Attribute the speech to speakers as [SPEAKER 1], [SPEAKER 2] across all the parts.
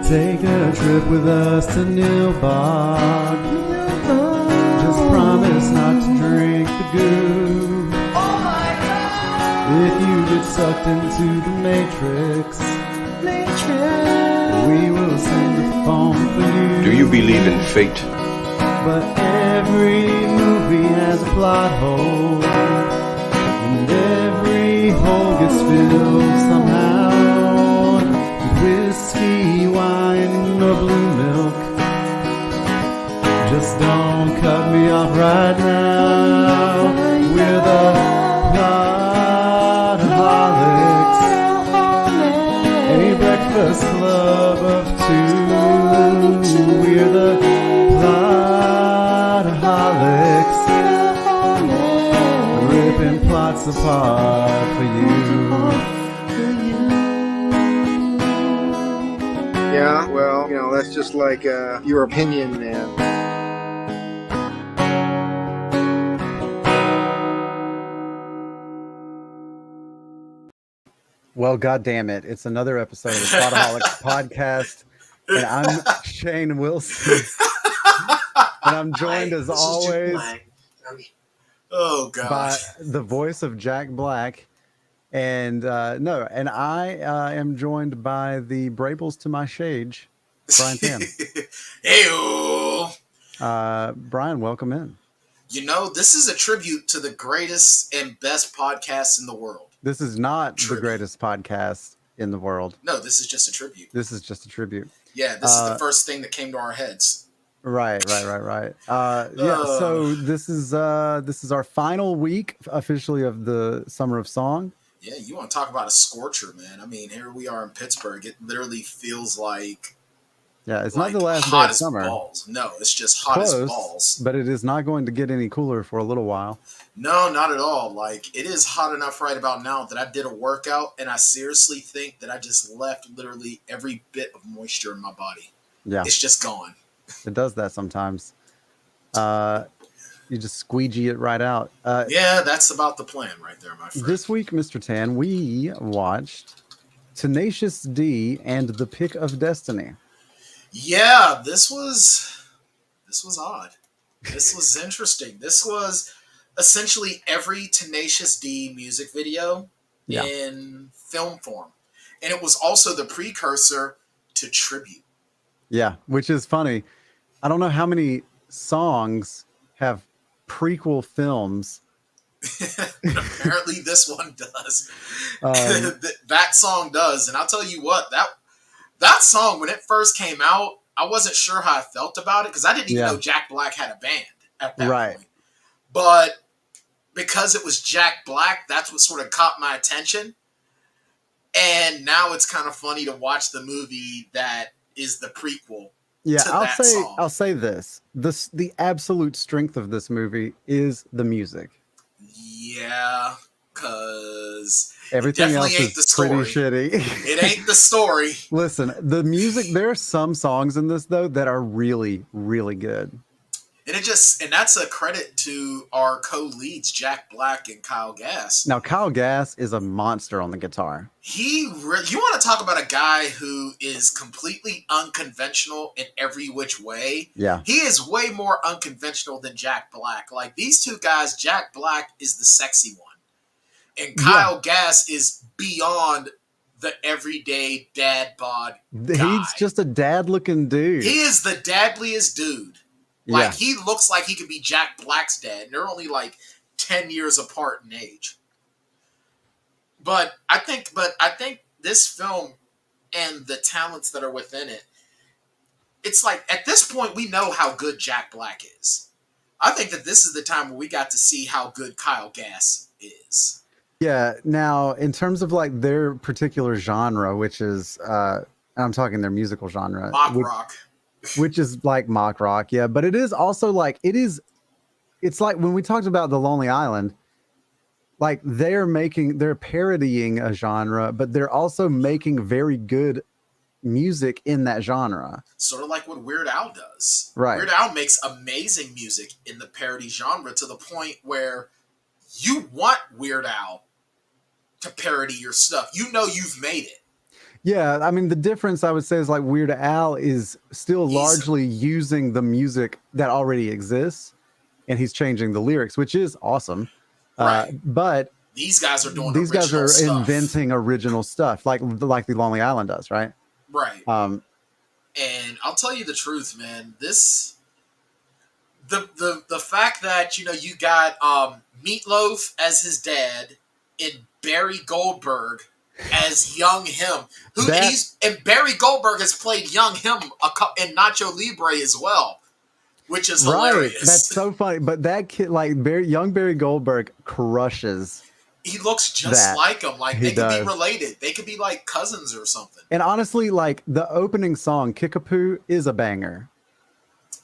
[SPEAKER 1] Take a trip with us to Nilbog. Just promise not to drink the goo.
[SPEAKER 2] Oh my God!
[SPEAKER 1] If you get sucked into the Matrix, we will sing the phone for you.
[SPEAKER 3] Do you believe in fate?
[SPEAKER 1] But every movie has a plot hole, and every hole gets filled somehow. Whiskey, wine, or blue milk. Just don't cut me off right now. We're the Plotaholics, a breakfast club of two. We're the Plotaholics, ripping plots apart for you.
[SPEAKER 4] Yeah, well, that's just like your opinion, man.
[SPEAKER 1] Well, goddamn it. It's another episode of the Spotless podcast, and I'm Shane Wilson. And I'm joined, as always, by the voice of Jack Black. And I am joined by the Brables to my shade, Brian Tan.
[SPEAKER 2] Hey-o!
[SPEAKER 1] Brian, welcome in.
[SPEAKER 2] This is a tribute to the greatest and best podcast in the world.
[SPEAKER 1] This is not the greatest podcast in the world.
[SPEAKER 2] No, this is just a tribute.
[SPEAKER 1] This is just a tribute.
[SPEAKER 2] Yeah, this is the first thing that came to our heads.
[SPEAKER 1] Right. So this is our final week officially of the Summer of Song.
[SPEAKER 2] Yeah, you want to talk about a scorcher, man. I mean, here we are in Pittsburgh. It literally feels like...
[SPEAKER 1] Yeah, it's not the last day of summer.
[SPEAKER 2] Balls. No, it's just hot as balls.
[SPEAKER 1] But it is not going to get any cooler for a little while.
[SPEAKER 2] No, not at all. Like, it is hot enough right about now that I did a workout, and I seriously think that I just left literally every bit of moisture in my body.
[SPEAKER 1] Yeah.
[SPEAKER 2] It's just gone.
[SPEAKER 1] It does that sometimes. You just squeegee it right out.
[SPEAKER 2] Yeah, that's about the plan right there, my friend.
[SPEAKER 1] This week, Mr. Tan, we watched Tenacious D and the Pick of Destiny.
[SPEAKER 2] Yeah, this was odd. This was interesting. This was essentially every Tenacious D music video in film form. And it was also the precursor to Tribute.
[SPEAKER 1] Yeah, which is funny. I don't know how many songs have prequel films.
[SPEAKER 2] Apparently this one does. That song does. And I'll tell you what, that song, when it first came out, I wasn't sure how I felt about it because I didn't even know Jack Black had a band at that point. But because it was Jack Black, that's what sort of caught my attention. And now it's kind of funny to watch the movie that is the prequel.
[SPEAKER 1] Yeah,
[SPEAKER 2] to that song.
[SPEAKER 1] I'll say this. The absolute strength of this movie is the music.
[SPEAKER 2] Yeah, because
[SPEAKER 1] everything else is pretty shitty.
[SPEAKER 2] It ain't the story.
[SPEAKER 1] Listen, the music, there are some songs in this, though, that are really, really good.
[SPEAKER 2] And that's a credit to our co-leads, Jack Black and Kyle Gass.
[SPEAKER 1] Now, Kyle Gass is a monster on the guitar.
[SPEAKER 2] You want to talk about a guy who is completely unconventional in every which way?
[SPEAKER 1] Yeah.
[SPEAKER 2] He is way more unconventional than Jack Black. Like, these two guys, Jack Black is the sexy one. And Kyle Gass is beyond the everyday dad bod guy.
[SPEAKER 1] He's just a dad-looking dude.
[SPEAKER 2] He is the dadliest dude. Like, he looks like he could be Jack Black's dad. And they're only like 10 years apart in age. But I think this film and the talents that are within it, it's like, at this point, we know how good Jack Black is. I think that this is the time where we got to see how good Kyle Gass is.
[SPEAKER 1] Yeah. Now, in terms of like their particular genre, which is, I'm talking their musical genre.
[SPEAKER 2] Mock rock.
[SPEAKER 1] Which is like mock rock, yeah. But it is also like, it's like when we talked about The Lonely Island, like they're parodying a genre, but they're also making very good music in that genre.
[SPEAKER 2] Sort of like what Weird Al does.
[SPEAKER 1] Right.
[SPEAKER 2] Weird Al makes amazing music in the parody genre to the point where you want Weird Al to parody your stuff. You know you've made it.
[SPEAKER 1] Yeah, I mean the difference I would say is like Weird Al is still largely using the music that already exists, and he's changing the lyrics, which is awesome.
[SPEAKER 2] Right.
[SPEAKER 1] But
[SPEAKER 2] These guys are doing
[SPEAKER 1] these guys
[SPEAKER 2] original
[SPEAKER 1] are
[SPEAKER 2] stuff.
[SPEAKER 1] inventing original stuff, like the Lonely Island does, right?
[SPEAKER 2] Right.
[SPEAKER 1] Um,
[SPEAKER 2] And I'll tell you the truth, man. This the fact that you got Meatloaf as his dad and Barry Goldberg as young him, and Barry Goldberg has played young him in Nacho Libre as well, which is
[SPEAKER 1] right.
[SPEAKER 2] hilarious.
[SPEAKER 1] That's so funny. But that kid, like young Barry Goldberg, crushes.
[SPEAKER 2] He looks just like him. Like they could be related. They could be like cousins or something.
[SPEAKER 1] And honestly, like the opening song, Kickapoo, is a banger.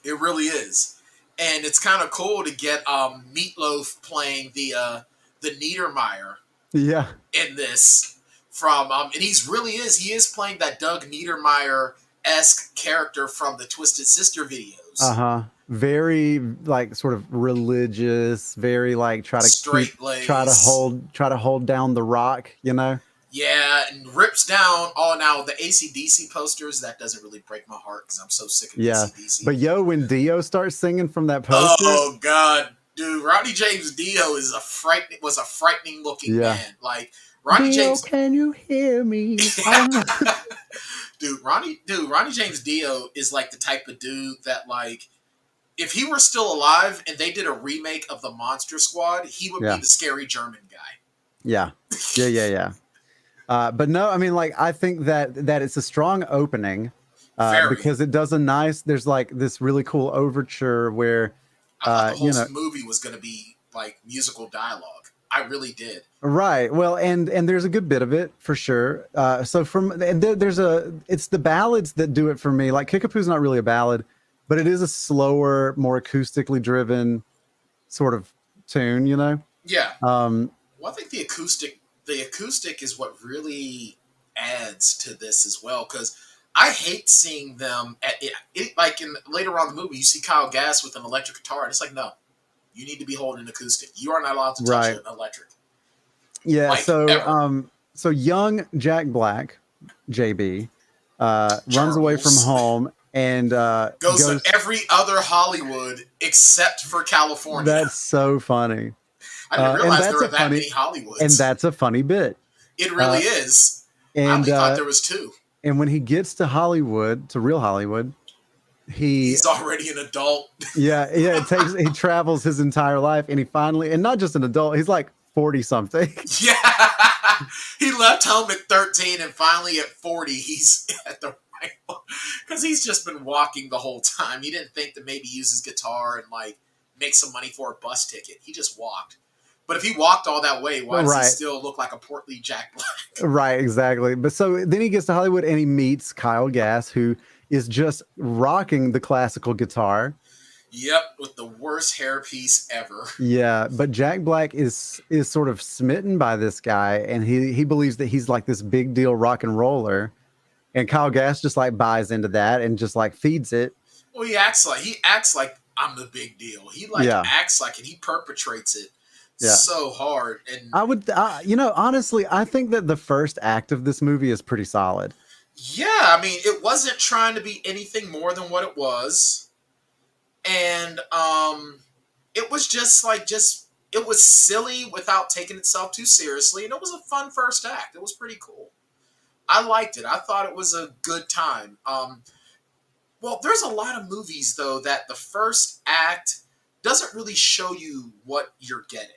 [SPEAKER 2] It really is. And it's kind of cool to get Meatloaf playing the Niedermeyer in this from and he is playing that Doug Niedermeyer-esque character from the Twisted Sister videos.
[SPEAKER 1] Very like sort of religious, very like try to hold down the rock, you know?
[SPEAKER 2] Yeah, and rips down now the AC/DC posters. That doesn't really break my heart because I'm so sick of AC/DC.
[SPEAKER 1] But when Dio starts singing from that poster,
[SPEAKER 2] oh god, dude, Ronnie James Dio was a frightening looking man. Like Ronnie
[SPEAKER 1] Dio,
[SPEAKER 2] James,
[SPEAKER 1] can you hear me?
[SPEAKER 2] Ronnie James Dio is like the type of dude that like if he were still alive and they did a remake of the Monster Squad, he would be the scary German guy.
[SPEAKER 1] Yeah. But no, I mean, like, I think that it's a strong opening because it does there's like this really cool overture where
[SPEAKER 2] I thought the whole movie was going to be like musical dialogue. I really did.
[SPEAKER 1] Right. Well, and there's a good bit of it for sure. So it's the ballads that do it for me. Like Kickapoo's not really a ballad, but it is a slower, more acoustically driven sort of tune, you know?
[SPEAKER 2] Yeah. Well, I think the acoustic is what really adds to this as well, because I hate seeing them at it like later on in the movie you see Kyle Gass with an electric guitar and it's like, no, you need to be holding an acoustic. You are not allowed to touch an electric.
[SPEAKER 1] Yeah, so young Jack Black, JB, runs away from home and goes
[SPEAKER 2] to every other Hollywood except for California.
[SPEAKER 1] That's so funny.
[SPEAKER 2] I didn't realize there were that many Hollywoods.
[SPEAKER 1] And that's a funny bit.
[SPEAKER 2] It really is.
[SPEAKER 1] And,
[SPEAKER 2] I only thought there was two.
[SPEAKER 1] And when he gets to Hollywood, to real Hollywood, he's
[SPEAKER 2] already an adult.
[SPEAKER 1] He travels his entire life and he finally, and not just an adult, he's like 40 something.
[SPEAKER 2] Yeah. He left home at 13 and finally at 40 he's at the right one. Because he's just been walking the whole time. He didn't think to maybe use his guitar and like make some money for a bus ticket. He just walked. But if he walked all that way, why does he still look like a portly Jack Black?
[SPEAKER 1] Right, exactly. But so then he gets to Hollywood and he meets Kyle Gass, who is just rocking the classical guitar.
[SPEAKER 2] Yep, with the worst hairpiece ever.
[SPEAKER 1] Yeah, but Jack Black is sort of smitten by this guy, and he believes that he's like this big deal rock and roller, and Kyle Gass just like buys into that and just like feeds it.
[SPEAKER 2] Well, he acts like I'm the big deal. He acts like it. He perpetrates it. So hard. And
[SPEAKER 1] I would, honestly, I think that the first act of this movie is pretty solid.
[SPEAKER 2] Yeah, I mean, it wasn't trying to be anything more than what it was. And it was it was silly without taking itself too seriously. And it was a fun first act. It was pretty cool. I liked it. I thought it was a good time. Well, there's a lot of movies, though, that the first act doesn't really show you what you're getting.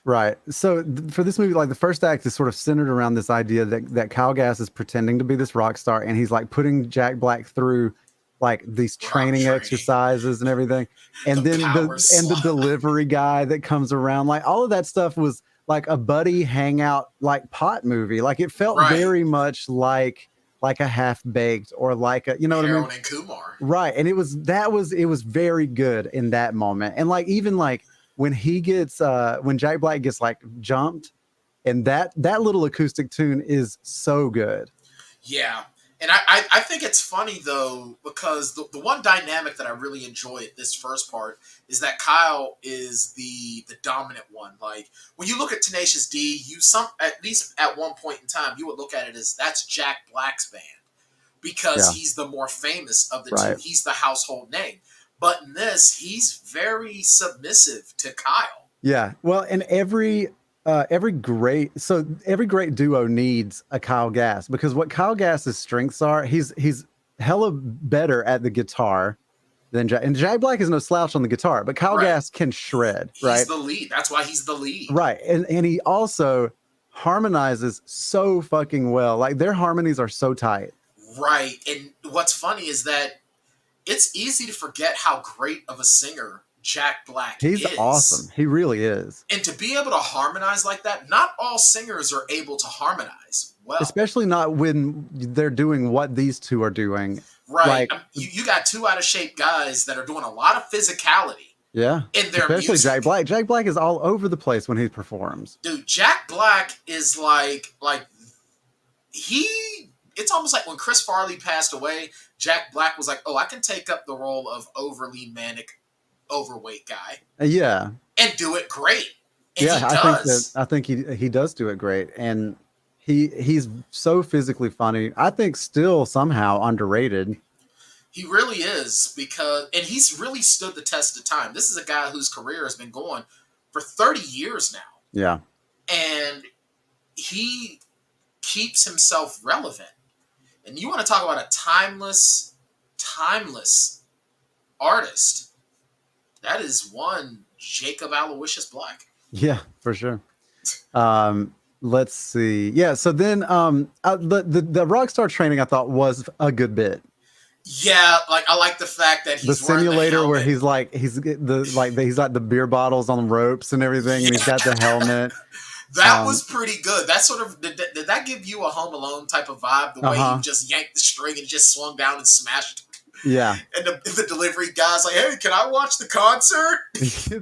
[SPEAKER 1] Right. So for this movie, like the first act is sort of centered around this idea that Kyle Gass is pretending to be this rock star and he's like putting Jack Black through like these training exercises and everything. And then the delivery guy that comes around, like all of that stuff was like a buddy hangout, like pot movie. Like it felt very much like a Half-Baked or like a, you know what I mean?
[SPEAKER 2] And Kumar.
[SPEAKER 1] Right. And it was very good in that moment. And like, even like, when Jack Black gets like jumped, and that little acoustic tune is so good.
[SPEAKER 2] Yeah, And I think it's funny though, because the one dynamic that I really enjoy at this first part is that Kyle is the dominant one. Like when you look at Tenacious D, at least at one point in time you would look at it as that's Jack Black's band because he's the more famous of the two. He's the household name. But in this, he's very submissive to Kyle.
[SPEAKER 1] Yeah. Well, and every great duo needs a Kyle Gass, because what Kyle Gass's strengths are, he's hella better at the guitar than Jack. And Jack Black is no slouch on the guitar, but Kyle Gass can shred.
[SPEAKER 2] He's the lead. That's why he's the lead.
[SPEAKER 1] Right. And he also harmonizes so fucking well. Like their harmonies are so tight.
[SPEAKER 2] Right. And what's funny is that it's easy to forget how great of a singer Jack Black is.
[SPEAKER 1] He's awesome. He really is.
[SPEAKER 2] And to be able to harmonize like that, not all singers are able to harmonize well.
[SPEAKER 1] Especially not when they're doing what these two are doing.
[SPEAKER 2] Right. Like, you got two out of shape guys that are doing a lot of physicality.
[SPEAKER 1] Yeah.
[SPEAKER 2] In their
[SPEAKER 1] especially
[SPEAKER 2] music.
[SPEAKER 1] Jack Black. Jack Black is all over the place when he performs.
[SPEAKER 2] Dude, Jack Black is it's almost like when Chris Farley passed away, Jack Black was like, oh, I can take up the role of overly manic, overweight guy.
[SPEAKER 1] Yeah.
[SPEAKER 2] And do it great. And
[SPEAKER 1] I think he does do it great. And he's so physically funny. I think still somehow underrated.
[SPEAKER 2] He really is, and he's really stood the test of time. This is a guy whose career has been going for 30 years now.
[SPEAKER 1] Yeah.
[SPEAKER 2] And he keeps himself relevant. And you want to talk about a timeless artist. That is one Jacob Aloysius Black.
[SPEAKER 1] Yeah, for sure. Let's see. Yeah, so then the Rockstar training I thought was a good bit.
[SPEAKER 2] Yeah, like I like the fact that he's
[SPEAKER 1] the simulator where he's like the beer bottles on ropes and everything, and he's got the helmet.
[SPEAKER 2] That was pretty good. That sort of did that give you a Home Alone type of vibe? The way he just yanked the string and just swung down and smashed.
[SPEAKER 1] Yeah.
[SPEAKER 2] And the delivery guy's like, "Hey, can I watch the concert?"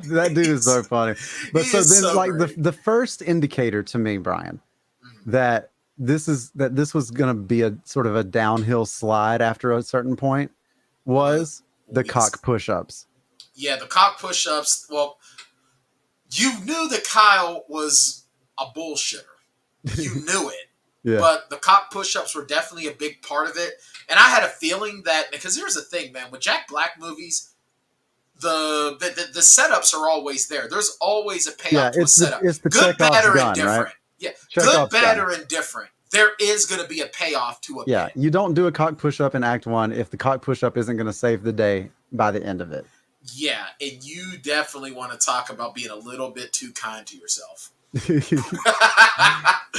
[SPEAKER 1] That dude is so funny. But so then, the first indicator to me, Brian, that this was going to be a sort of a downhill slide after a certain point was the cock push-ups.
[SPEAKER 2] Yeah, the cock push-ups. Well, you knew that Kyle was a bullshitter. You knew it.
[SPEAKER 1] Yeah.
[SPEAKER 2] But the cock push-ups were definitely a big part of it. And I had a feeling that, because here's the thing, man, with Jack Black movies, the setups are always there. There's always a payoff to a setup.
[SPEAKER 1] It's the
[SPEAKER 2] good, bad, or
[SPEAKER 1] gun,
[SPEAKER 2] indifferent.
[SPEAKER 1] right?
[SPEAKER 2] Yeah, good, bad, or indifferent. There is going to be a payoff to a bit.
[SPEAKER 1] You don't do a cock push-up in Act 1 if the cock push-up isn't going to save the day by the end of it.
[SPEAKER 2] Yeah, and you definitely want to talk about being a little bit too kind to yourself.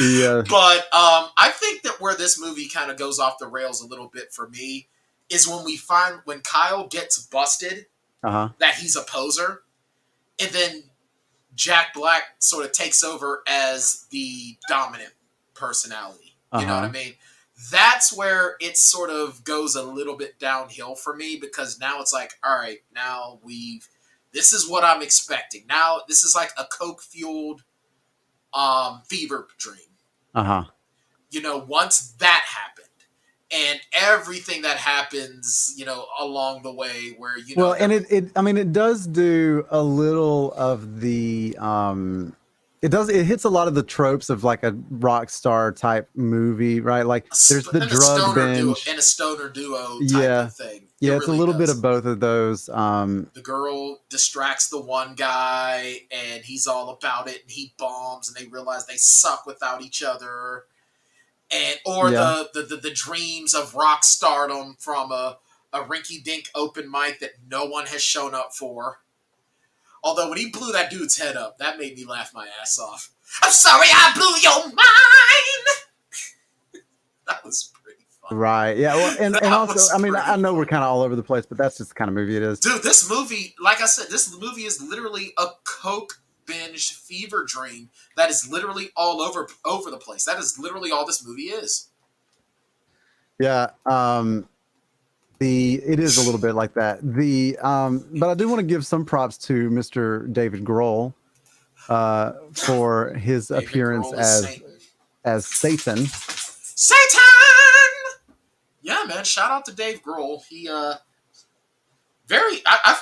[SPEAKER 1] Yeah.
[SPEAKER 2] But I think that where this movie kind of goes off the rails a little bit for me is when Kyle gets busted that he's a poser, and then Jack Black sort of takes over as the dominant personality. You know what I mean? That's where it sort of goes a little bit downhill for me, because now it's like, all right, now this is what I'm expecting. Now this is like a coke-fueled fever dream. You know, once that happened, and everything that happens, you know, along the way where, you know.
[SPEAKER 1] Well, and it does do a little of the, it hits a lot of the tropes of like a rock star type movie, right? Like there's the drug binge.
[SPEAKER 2] And a stoner duo type of thing.
[SPEAKER 1] Yeah, it's really a little bit of both of those.
[SPEAKER 2] The girl distracts the one guy, and he's all about it, and he bombs, and they realize they suck without each other. The dreams of rock stardom from a rinky-dink open mic that no one has shown up for. Although when he blew that dude's head up, that made me laugh my ass off. I'm sorry I blew your mind! That was pretty fun.
[SPEAKER 1] Right, yeah. Well, and also, I mean, I know we're kind of all over the place, but that's just the kind of movie it is.
[SPEAKER 2] Dude, this movie, like I said, this movie is literally a coke binge fever dream that is literally all over the place. That is literally all this movie is.
[SPEAKER 1] Yeah, it is a little bit like that. But I do want to give some props to Mr. David Grohl for his appearance as Satan.
[SPEAKER 2] Satan! man. Shout out to Dave Grohl. He I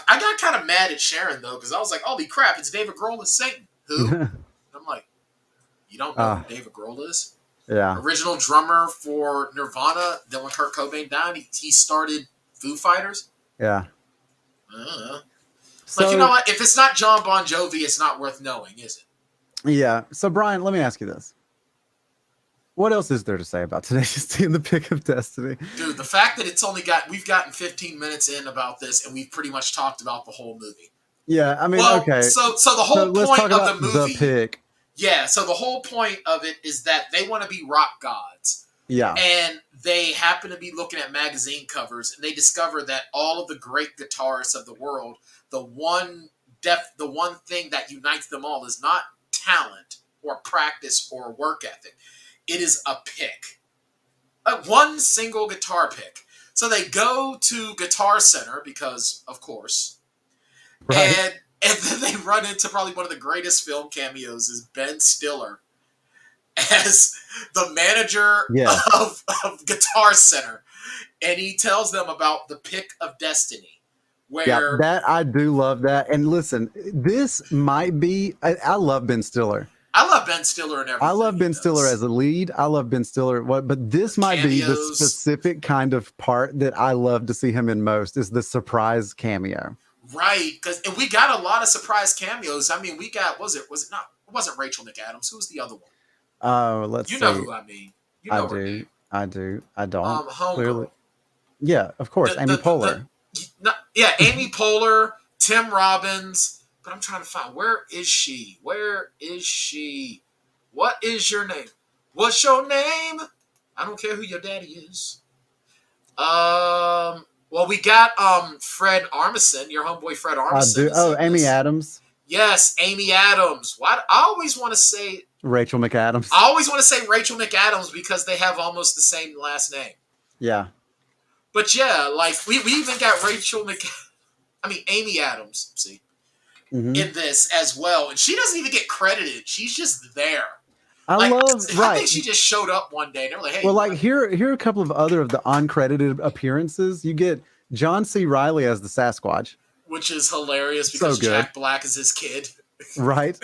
[SPEAKER 2] got kind of mad at Sharon though because I was like, holy crap, it's David Grohl as Satan. Who? And I'm like, you don't know who David Grohl is?
[SPEAKER 1] Yeah.
[SPEAKER 2] Original drummer for Nirvana. Then when Kurt Cobain died, he started Foo Fighters.
[SPEAKER 1] Yeah.
[SPEAKER 2] Like, you know what? If it's not John Bon Jovi, it's not worth knowing, is it?
[SPEAKER 1] Yeah. So, Brian, let me ask you this. What else is there to say about Tenacious D and the Pick of Destiny?
[SPEAKER 2] Dude, the fact that we've gotten 15 minutes in about this, and we've pretty much talked about the whole movie.
[SPEAKER 1] Yeah, I mean, okay.
[SPEAKER 2] So the whole point of the movie.
[SPEAKER 1] The pick.
[SPEAKER 2] Yeah, so the whole point of it is that they want to be rock gods.
[SPEAKER 1] Yeah.
[SPEAKER 2] And they happen to be looking at magazine covers, and they discover that all of the great guitarists of the world, the one thing that unites them all is not talent or practice or work ethic. It is a pick. One single guitar pick. So they go to Guitar Center because, of course. Right. And then they run into probably one of the greatest film cameos is Ben Stiller as the manager of Guitar Center. And he tells them about the Pick of Destiny. Where
[SPEAKER 1] that I do love that. And listen, this might be I love Ben Stiller.
[SPEAKER 2] I love Ben Stiller and everything.
[SPEAKER 1] I love Ben Stiller as a lead. I love Ben Stiller. But this might be the specific kind of part that I love to see him in most is the surprise cameo.
[SPEAKER 2] Right, and we got a lot of surprise cameos. I mean, we got it wasn't Rachel McAdams. Who was the other one?
[SPEAKER 1] Oh, let's see.
[SPEAKER 2] You know who I mean. You know
[SPEAKER 1] I do. I don't.
[SPEAKER 2] Clearly.
[SPEAKER 1] Yeah, of course. Amy Poehler.
[SPEAKER 2] Amy Poehler, Tim Robbins. But I'm trying to find, where is she? Where is she? What is your name? What's your name? I don't care who your daddy is. Well, we got Fred Armisen, your homeboy Fred Armisen.
[SPEAKER 1] Amy Adams.
[SPEAKER 2] Yes, Amy Adams. Why? I always want to say
[SPEAKER 1] Rachel McAdams.
[SPEAKER 2] I always want to say Rachel McAdams because they have almost the same last name.
[SPEAKER 1] Yeah.
[SPEAKER 2] But yeah, like we even got Amy Adams. See. In this as well, and she doesn't even get credited. She's just there. I think she just showed up one day and they're like, "Hey."
[SPEAKER 1] Well, like here are a couple of other of the uncredited appearances. You get John C. Reilly as the Sasquatch,
[SPEAKER 2] which is hilarious because Jack Black is his kid.
[SPEAKER 1] Right.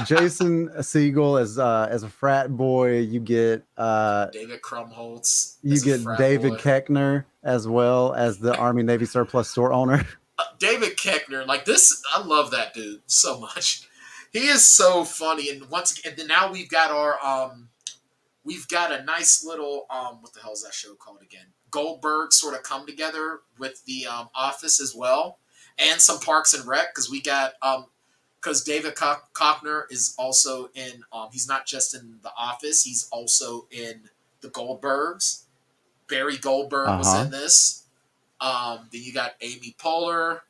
[SPEAKER 1] Jason Segel as a frat boy. You get
[SPEAKER 2] David Krumholtz.
[SPEAKER 1] You get David Koechner as well as the Army Navy surplus store owner.
[SPEAKER 2] David Koechner, like this, I love that dude so much. He is so funny, and then now we've got we've got a nice little what the hell is that show called again? Goldberg sort of come together with the Office as well, and some Parks and Rec because we got because David Koechner is also in he's not just in the Office, he's also in the Goldbergs. Barry Goldberg was in this. Then you got Amy Poehler,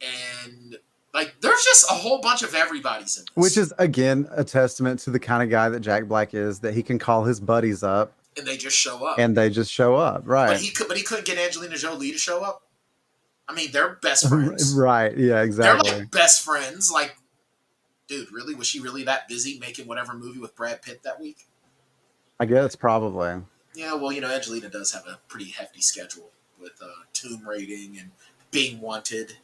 [SPEAKER 2] and like there's just a whole bunch of everybody's in this.
[SPEAKER 1] Which is again a testament to the kind of guy that Jack Black is, that he can call his buddies up
[SPEAKER 2] and they just show up.
[SPEAKER 1] Right.
[SPEAKER 2] But he couldn't get Angelina Jolie to show up. I mean, they're best friends.
[SPEAKER 1] Right. Yeah, exactly.
[SPEAKER 2] They're like best friends. Like, dude, really? Was she really that busy making whatever movie with Brad Pitt that week?
[SPEAKER 1] I guess probably.
[SPEAKER 2] Yeah, well, Angelina does have a pretty hefty schedule with Tomb Raiding and Being Wanted,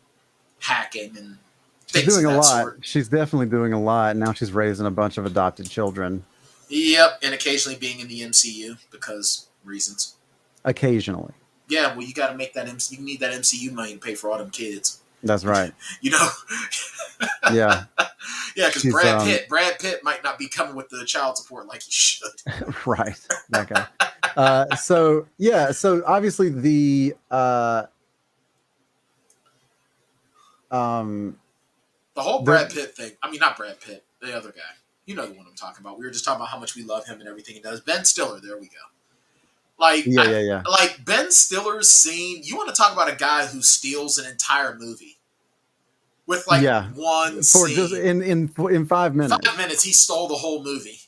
[SPEAKER 2] hacking, and
[SPEAKER 1] she's doing a lot. She's definitely doing a lot. Now she's raising a bunch of adopted children.
[SPEAKER 2] Yep, and occasionally being in the MCU because reasons.
[SPEAKER 1] Occasionally.
[SPEAKER 2] Yeah, well, you got to make that you need that MCU money to pay for all them kids.
[SPEAKER 1] That's right.
[SPEAKER 2] Yeah. Yeah, because Brad Pitt might not be coming with the child support like he should.
[SPEAKER 1] Right. That guy. So obviously the
[SPEAKER 2] whole Brad Pitt thing. I mean, not Brad Pitt, the other guy. You know the one I'm talking about. We were just talking about how much we love him and everything he does. Ben Stiller, there we go. Like, like Ben Stiller's scene. You want to talk about a guy who steals an entire movie with one scene.
[SPEAKER 1] Just in 5 minutes.
[SPEAKER 2] 5 minutes, he stole the whole movie.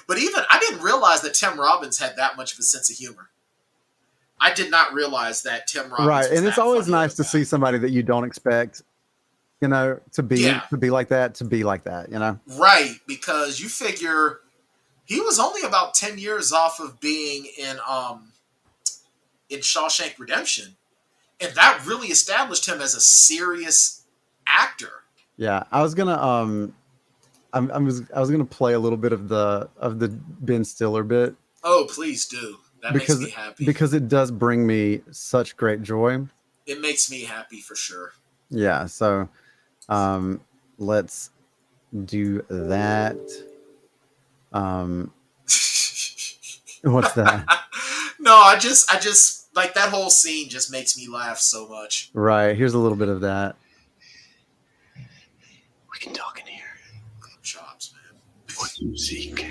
[SPEAKER 2] But even I didn't realize that Tim Robbins had that much of a sense of humor. I did not realize that Tim Robbins.
[SPEAKER 1] Right, and it's always nice to see somebody that you don't expect, to be like that.
[SPEAKER 2] Right, because you figure he was only about 10 years off of being in in Shawshank Redemption, and that really established him as a serious actor.
[SPEAKER 1] Yeah, I was gonna I was gonna play a little bit of the Ben Stiller bit.
[SPEAKER 2] Oh, please do. That makes me happy.
[SPEAKER 1] Because it does bring me such great joy.
[SPEAKER 2] It makes me happy for sure.
[SPEAKER 1] Yeah, so let's do that. What's that?
[SPEAKER 2] No, I just like that whole scene just makes me laugh so much.
[SPEAKER 1] Right, here's a little bit of that.
[SPEAKER 3] We can talk in here.
[SPEAKER 2] Chops, man.
[SPEAKER 3] What you seek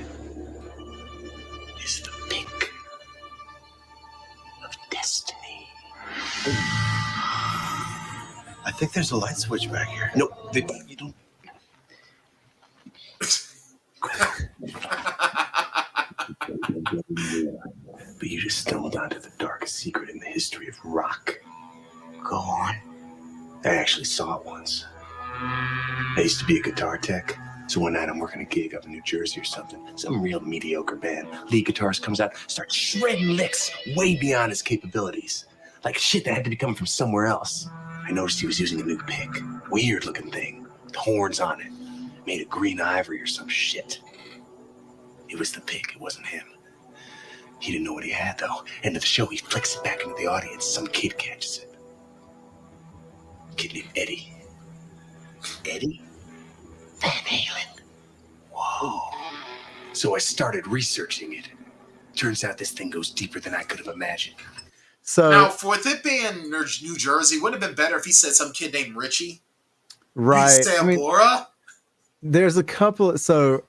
[SPEAKER 3] is the pink of destiny. I think there's a light switch back here. No, you don't. But you just stumbled onto the darkest secret in the history of rock. Go on. I actually saw it once. I used to be a guitar tech, so one night I'm working a gig up in New Jersey or something. Some real mediocre band. Lead guitarist comes out, starts shredding licks way beyond his capabilities. Like shit that had to be coming from somewhere else. I noticed he was using a new pick. Weird looking thing. With horns on it. Made of green ivory or some shit. It was the pick, it wasn't him. He didn't know what he had though. End of the show, he flicks it back into the audience. Some kid catches it. Kid named Eddie. Eddie? Van Halen. Whoa. So I started researching it. Turns out this thing goes deeper than I could have imagined.
[SPEAKER 1] So
[SPEAKER 2] now, for it being New Jersey, wouldn't it have been better if he said some kid named Richie?
[SPEAKER 1] right.
[SPEAKER 2] I mean,
[SPEAKER 1] there's a couple. So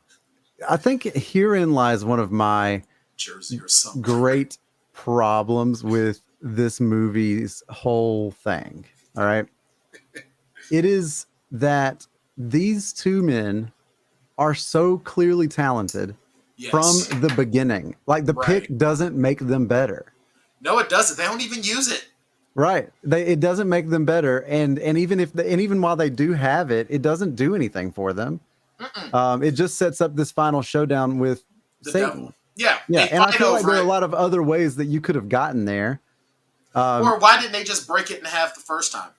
[SPEAKER 1] I think herein lies one of my
[SPEAKER 2] Jersey or something.
[SPEAKER 1] great problems with this movie's whole thing. All right. It is that these two men are so clearly talented from the beginning. Like the pick doesn't make them better.
[SPEAKER 2] No, it doesn't. They don't even use it.
[SPEAKER 1] Right. It doesn't make them better. And even while they do have it, it doesn't do anything for them. It just sets up this final showdown with
[SPEAKER 2] The
[SPEAKER 1] Satan.
[SPEAKER 2] devil. Yeah.
[SPEAKER 1] Yeah. And I feel like there are a lot of other ways that you could have gotten there.
[SPEAKER 2] Or why didn't they just break it in half the first time?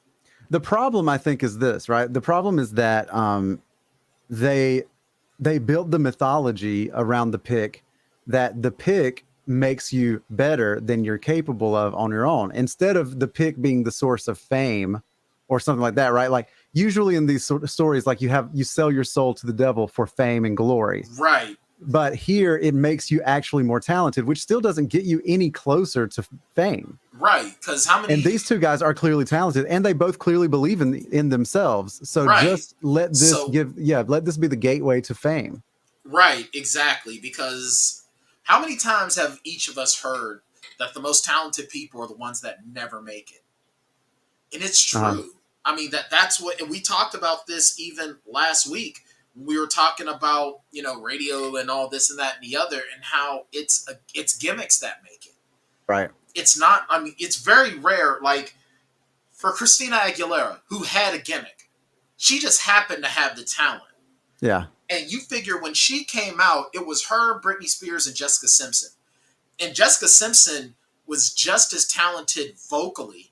[SPEAKER 1] The problem, I think, is this, right? The problem is that they built the mythology around the pick, that the pick makes you better than you're capable of on your own, instead of the pick being the source of fame or something like that, right? Like usually in these sort of stories, like you sell your soul to the devil for fame and glory.
[SPEAKER 2] Right.
[SPEAKER 1] But here it makes you actually more talented, which still doesn't get you any closer to fame.
[SPEAKER 2] Right, because how many?
[SPEAKER 1] And these two guys are clearly talented, and they both clearly believe in themselves. So just let this let this be the gateway to fame.
[SPEAKER 2] Right, exactly. Because how many times have each of us heard that the most talented people are the ones that never make it? And it's true. I mean that's what, and we talked about this even last week. We were talking about, radio and all this and that and the other, and how it's gimmicks that make it.
[SPEAKER 1] Right.
[SPEAKER 2] It's not, I mean, it's very rare. Like for Christina Aguilera, who had a gimmick, she just happened to have the talent.
[SPEAKER 1] Yeah.
[SPEAKER 2] And you figure when she came out, it was her, Britney Spears, and Jessica Simpson. And Jessica Simpson was just as talented vocally.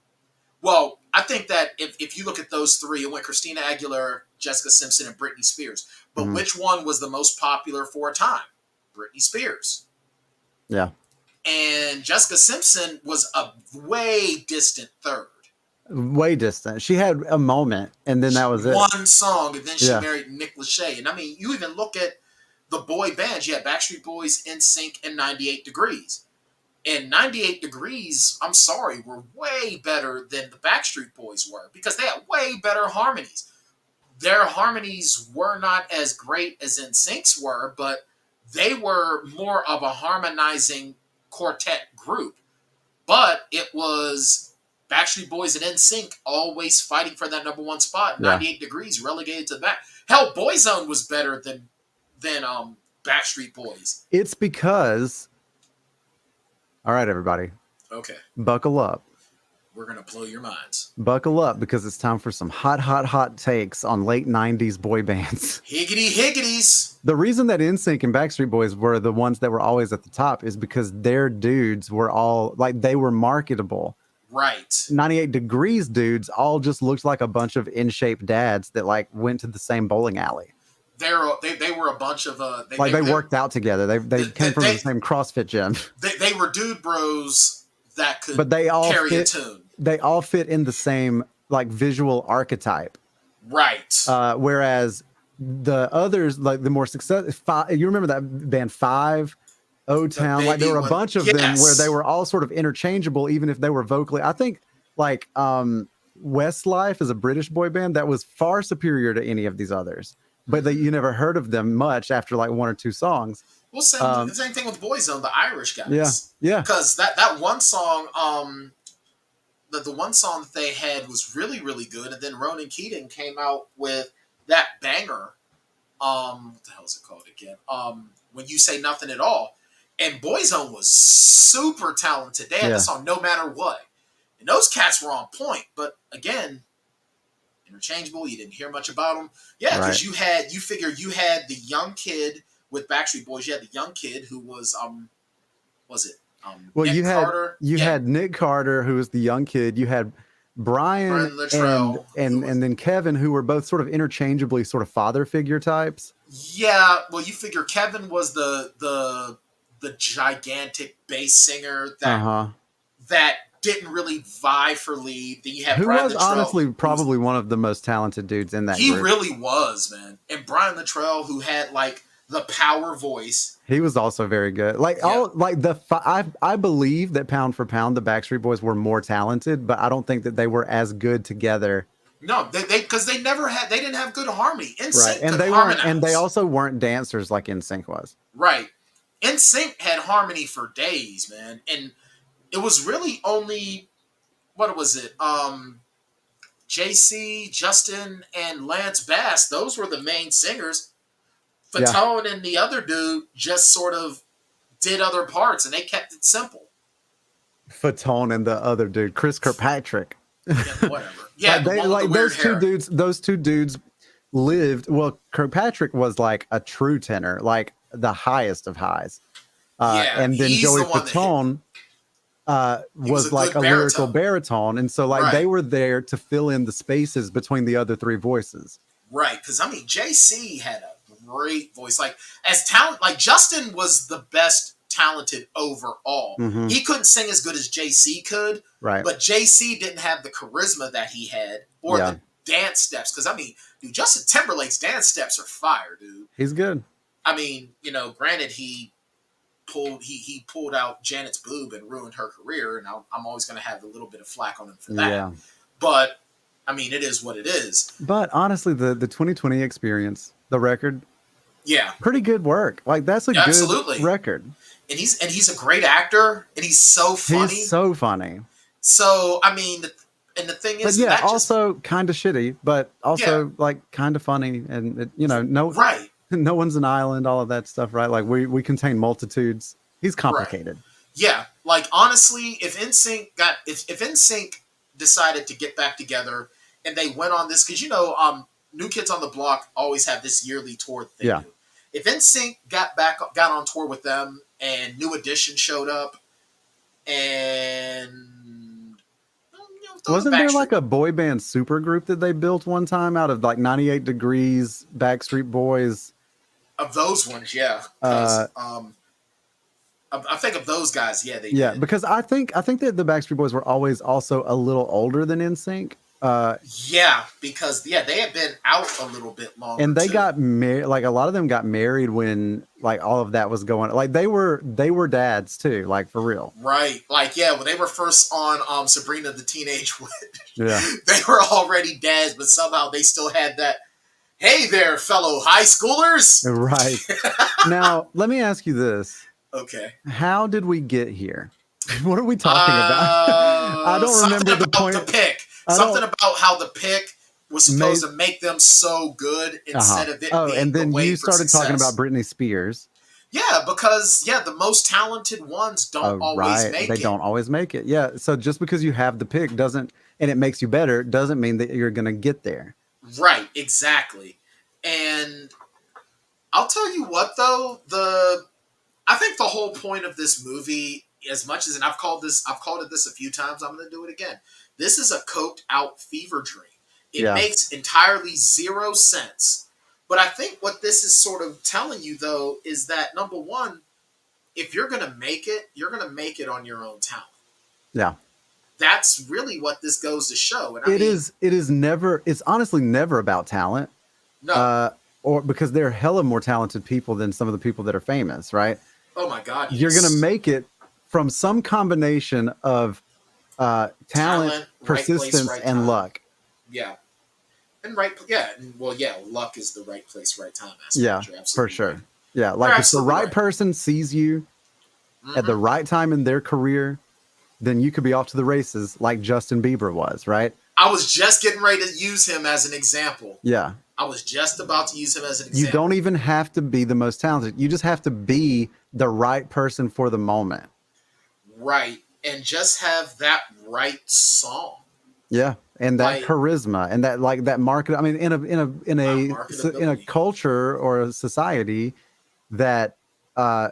[SPEAKER 2] Well, I think that if you look at those three, it went Christina Aguilera, Jessica Simpson, and Britney Spears. But which one was the most popular for a time? Britney Spears.
[SPEAKER 1] Yeah.
[SPEAKER 2] And Jessica Simpson was a way distant third.
[SPEAKER 1] Way distant. She had a moment, and then that was it.
[SPEAKER 2] One song, and then she married Nick Lachey. And I mean, you even look at the boy bands. You had Backstreet Boys, NSYNC, and 98 Degrees. And 98 Degrees, I'm sorry, were way better than the Backstreet Boys were, because they had way better harmonies. Their harmonies were not as great as NSYNC's were, but they were more of a harmonizing quartet group. But it was Backstreet Boys and NSYNC always fighting for that number one spot. 98 Degrees relegated to the back. Hell, Boyzone was better than Backstreet Boys.
[SPEAKER 1] It's because, all right, everybody.
[SPEAKER 2] Okay.
[SPEAKER 1] Buckle up.
[SPEAKER 2] We're gonna blow your minds.
[SPEAKER 1] Buckle up because it's time for some hot takes on late 90s boy bands.
[SPEAKER 2] Higgity higgities.
[SPEAKER 1] The reason that NSYNC and Backstreet Boys were the ones that were always at the top is because their dudes were all like, they were marketable.
[SPEAKER 2] Right.
[SPEAKER 1] 98 Degrees dudes all just looked like a bunch of in-shape dads that like went to the same bowling alley.
[SPEAKER 2] They were a bunch of
[SPEAKER 1] they worked out together. They came from the same CrossFit gym.
[SPEAKER 2] They were dude bros that could
[SPEAKER 1] but they all
[SPEAKER 2] carry
[SPEAKER 1] fit,
[SPEAKER 2] a tune.
[SPEAKER 1] They all fit in the same like visual archetype.
[SPEAKER 2] Right.
[SPEAKER 1] Whereas the others, like the more successful, you remember that band Five, O-Town, like there were a bunch of them where they were all sort of interchangeable, even if they were vocally. I think like Westlife is a British boy band that was far superior to any of these others. But you never heard of them much after like one or two songs.
[SPEAKER 2] Well, same thing with Boyzone, the Irish guys.
[SPEAKER 1] Yeah.
[SPEAKER 2] Because that one song, the one song that they had was really, really good, and then Ronan Keating came out with that banger. What the hell is it called again? When You Say Nothing at All. And Boyzone was super talented. They had the song No Matter What. And those cats were on point. But again, interchangeable. You didn't hear much about them. Yeah, because you had the young kid with Backstreet Boys. You had the young kid who was Nick Carter.
[SPEAKER 1] You had Nick Carter, who was the young kid. You had Brian
[SPEAKER 2] Luttrell,
[SPEAKER 1] and then Kevin, who were both sort of interchangeably sort of father figure types.
[SPEAKER 2] Yeah, well, you figure Kevin was the gigantic bass singer that didn't really vie for lead. Then you had Brian
[SPEAKER 1] was
[SPEAKER 2] Luttrell,
[SPEAKER 1] honestly probably one of the most talented dudes in that
[SPEAKER 2] group.
[SPEAKER 1] He
[SPEAKER 2] really was, man. And Brian Luttrell, who had like the power voice.
[SPEAKER 1] He was also very good. I believe that pound for pound, the Backstreet Boys were more talented, but I don't think that they were as good together.
[SPEAKER 2] No, they didn't have good harmony. NSYNC
[SPEAKER 1] and they
[SPEAKER 2] harmonize.
[SPEAKER 1] And they also weren't dancers like NSYNC was.
[SPEAKER 2] Right. NSYNC had harmony for days, man. And it was really only, what was it? JC, Justin, and Lance Bass. Those were the main singers. Fatone and the other dude just sort of did other parts, and they kept it simple.
[SPEAKER 1] Fatone and the other dude, Chris Kirkpatrick.
[SPEAKER 2] Yeah, whatever. Yeah,
[SPEAKER 1] those two dudes lived. Well, Kirkpatrick was like a true tenor, like the highest of highs. And then Joey Fatone was like a lyrical baritone, and so like they were there to fill in the spaces between the other three voices.
[SPEAKER 2] Right, because I mean, JC had a great voice. Like as talent, like Justin was the best talented overall.
[SPEAKER 1] Mm-hmm.
[SPEAKER 2] He couldn't sing as good as JC could,
[SPEAKER 1] right?
[SPEAKER 2] But JC didn't have the charisma that he had or the dance steps. Because I mean, dude, Justin Timberlake's dance steps are fire, dude.
[SPEAKER 1] He's good.
[SPEAKER 2] I mean, granted, he pulled out Janet's boob and ruined her career, and I'm always going to have a little bit of flack on him for that. Yeah. But I mean, it is what it is.
[SPEAKER 1] But honestly, the 2020 experience, the record, pretty good work. Like that's a good record.
[SPEAKER 2] And he's a great actor, and he's so funny.
[SPEAKER 1] He's so funny.
[SPEAKER 2] So I mean, the thing is,
[SPEAKER 1] but also kind of shitty, but also like kind of funny, and no one's an island, all of that stuff, right? Like we contain multitudes. He's complicated.
[SPEAKER 2] Right. Yeah, like honestly, if NSYNC decided to get back together and they went on this, because New Kids on the Block always have this yearly tour thing.
[SPEAKER 1] Yeah.
[SPEAKER 2] If NSYNC got on tour with them and New Edition showed up, and
[SPEAKER 1] wasn't there like a boy band super group that they built one time out of like 98 Degrees, Backstreet Boys?
[SPEAKER 2] Of those ones, yeah. I think of those guys, they did.
[SPEAKER 1] Because I think that the Backstreet Boys were always also a little older than NSYNC.
[SPEAKER 2] Because they had been out a little bit longer,
[SPEAKER 1] and they got married. Like a lot of them got married when like all of that was going. Like they were dads too, like for real.
[SPEAKER 2] Right, like when they were first on Sabrina the Teenage Witch,
[SPEAKER 1] they
[SPEAKER 2] were already dads, but somehow they still had that. Hey there, fellow high schoolers.
[SPEAKER 1] Right. Now let me ask you this.
[SPEAKER 2] Okay.
[SPEAKER 1] How did we get here? What are we talking about? I don't remember the point.
[SPEAKER 2] The pick. Something about how the pick was supposed to make them so good instead of it being
[SPEAKER 1] and then
[SPEAKER 2] the way
[SPEAKER 1] you started
[SPEAKER 2] for
[SPEAKER 1] talking about Britney Spears.
[SPEAKER 2] Yeah, because the most talented ones don't always
[SPEAKER 1] Right.
[SPEAKER 2] make
[SPEAKER 1] They
[SPEAKER 2] it.
[SPEAKER 1] don't always make it. Yeah. So just because you have the pick and it makes you better, doesn't mean that you're going to get there.
[SPEAKER 2] Right, exactly. And I'll tell you what though, I think the whole point of this movie, as much as, and I've called it this a few times, I'm going to do it again. This is a coked out fever dream. It makes entirely zero sense. But I think what this is sort of telling you though is that number one, if you're going to make it, you're going to make it on your own talent.
[SPEAKER 1] Yeah.
[SPEAKER 2] That's really what this goes to show. And
[SPEAKER 1] it's honestly never about talent.
[SPEAKER 2] No.
[SPEAKER 1] Or because they're hella more talented people than some of the people that are famous, right?
[SPEAKER 2] Oh my God. Yes.
[SPEAKER 1] You're going to make it from some combination of talent, persistence,
[SPEAKER 2] right
[SPEAKER 1] and luck.
[SPEAKER 2] Yeah. And luck is the right place, right time.
[SPEAKER 1] Yeah, for sure. Right. Yeah, like if the right person sees you at the right time in their career, then you could be off to the races like Justin Bieber was, right?
[SPEAKER 2] I was just getting ready to use him as an example.
[SPEAKER 1] Yeah.
[SPEAKER 2] I was just about to use him as an example.
[SPEAKER 1] You don't even have to be the most talented. You just have to be the right person for the moment.
[SPEAKER 2] Right. And just have that right song.
[SPEAKER 1] Yeah. And that charisma and that market. I mean, in a culture or a society that, where